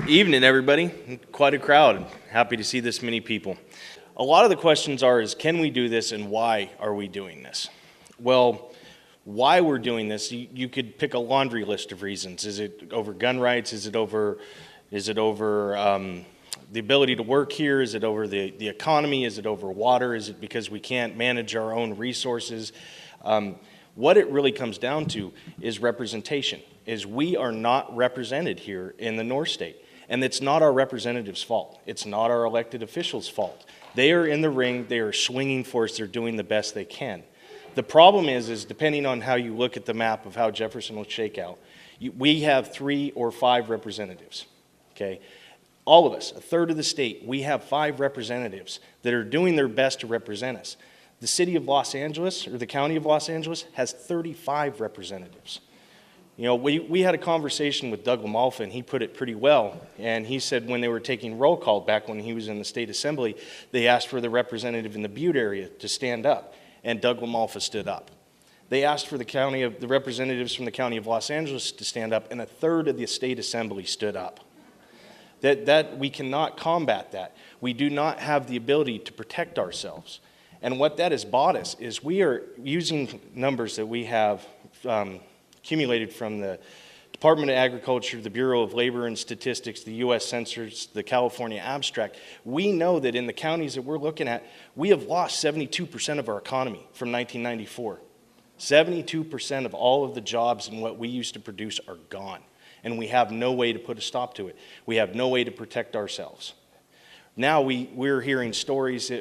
Evening, everybody. Quite a crowd. Happy to see this many people. A lot of the questions is can we do this and why are we doing this? Well, why we're doing this, you could pick a laundry list of reasons. Is it over gun rights? Is it over the ability to work here? Is it over the economy? Is it over water? Is it because we can't manage our own resources? What it really comes down to is representation, is we are not represented here in the North State. And it's not our representatives' fault. It's not our elected officials' fault. They are in the ring, they are swinging for us, they're doing the best they can. The problem is depending on how you look at the map of how Jefferson will shake out, we have 3 or 5 representatives, okay? All of us, a third of the state, we have 5 representatives that are doing their best to represent us. The city of Los Angeles, or the county of Los Angeles, has 35 representatives. You know, we had a conversation with Doug LaMalfa, and he put it pretty well. And he said when they were taking roll call back when he was in the state assembly, they asked for the representative in the Butte area to stand up, and Doug LaMalfa stood up. They asked for the representatives from the county of Los Angeles to stand up, and a third of the state assembly stood up. That we cannot combat that. We do not have the ability to protect ourselves. And what that has bought us is we are using numbers that we have accumulated from the Department of Agriculture, the Bureau of Labor and Statistics, the U.S. Census, the California Abstract. We know that in the counties that we're looking at, we have lost 72% of our economy from 1994. 72% of all of the jobs and what we used to produce are gone. And we have no way to put a stop to it. We have no way to protect ourselves. Now we're hearing stories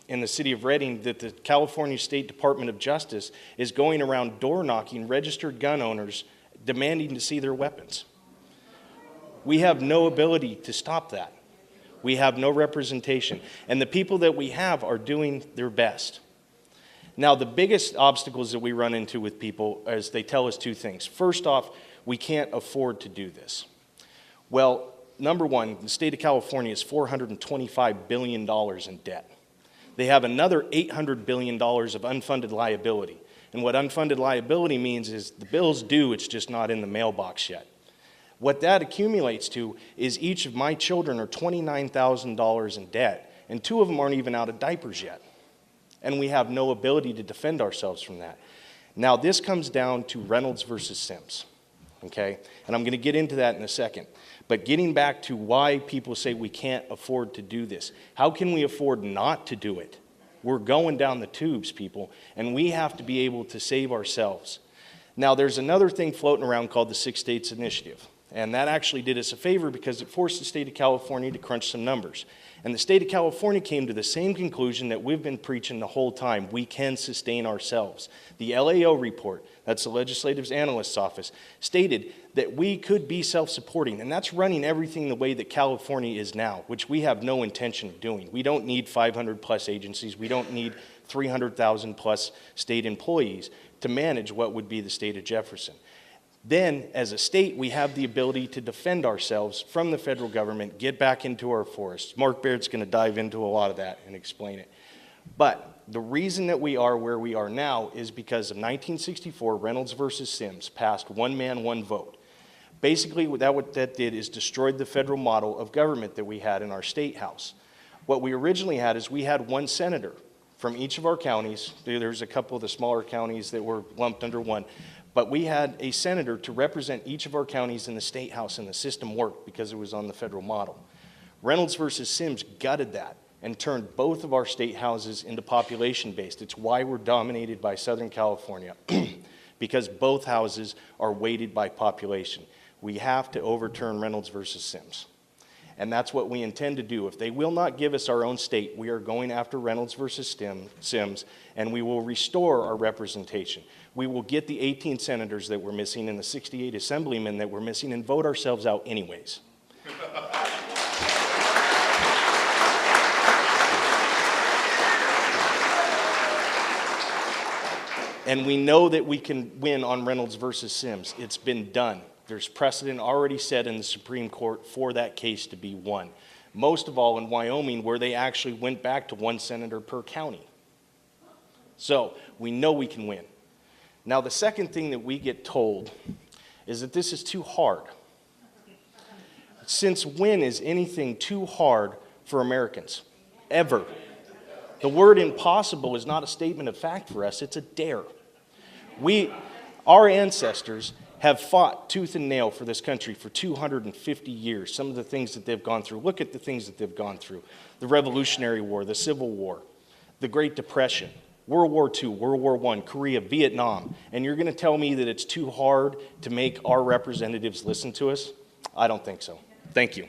in the city of Redding that the California State Department of Justice is going around door knocking registered gun owners demanding to see their weapons. We have no ability to stop that. We have no representation. And the people that we have are doing their best. Now, the biggest obstacles that we run into with people is they tell us 2 things. First off, we can't afford to do this. Well, number one, the state of California is $425 billion in debt. They have another $800 billion of unfunded liability. And what unfunded liability means is the bill's due, it's just not in the mailbox yet. What that accumulates to is each of my children are $29,000 in debt, and 2 of them aren't even out of diapers yet. And we have no ability to defend ourselves from that. Now, this comes down to Reynolds versus Sims, okay? And I'm going to get into that in a second. But getting back to why people say we can't afford to do this. How can we afford not to do it? We're going down the tubes, people, and we have to be able to save ourselves. Now, there's another thing floating around called the 6 States Initiative, and that actually did us a favor because it forced the state of California to crunch some numbers. And the state of California came to the same conclusion that we've been preaching the whole time. We can sustain ourselves. The LAO report, that's the Legislative Analyst's Office, stated that we could be self-supporting, and that's running everything the way that California is now, which we have no intention of doing. We don't need 500 plus agencies. We don't need 300,000 plus state employees to manage what would be the state of Jefferson. Then, as a state, we have the ability to defend ourselves from the federal government, get back into our forests. Mark Baird's going to dive into a lot of that and explain it. But the reason that we are where we are now is because of 1964, Reynolds versus Sims passed 1 man, 1 vote. Basically, what that did is destroyed the federal model of government that we had in our state house. What we originally had is we had 1 senator from each of our counties. There's a couple of the smaller counties that were lumped under 1. But we had a senator to represent each of our counties in the state house, and the system worked because it was on the federal model. Reynolds versus Sims gutted that and turned both of our state houses into population-based. It's why we're dominated by Southern California, because both houses are weighted by population. We have to overturn Reynolds versus Sims. And that's what we intend to do. If they will not give us our own state, we are going after Reynolds versus Sims, and we will restore our representation. We will get the 18 senators that we're missing and the 68 assemblymen that we're missing and vote ourselves out anyways. And we know that we can win on Reynolds versus Sims. It's been done. There's precedent already set in the Supreme Court for that case to be won. Most of all in Wyoming, where they actually went back to 1 senator per county. So we know we can win. Now, the second thing that we get told is that this is too hard. Since when is anything too hard for Americans? Ever. The word impossible is not a statement of fact for us, it's a dare. Our ancestors have fought tooth and nail for this country for 250 years. Some of the things that they've gone through. Look at the things that they've gone through. The Revolutionary War, the Civil War, the Great Depression, World War II, World War I, Korea, Vietnam. And you're going to tell me that it's too hard to make our representatives listen to us? I don't think so. Thank you.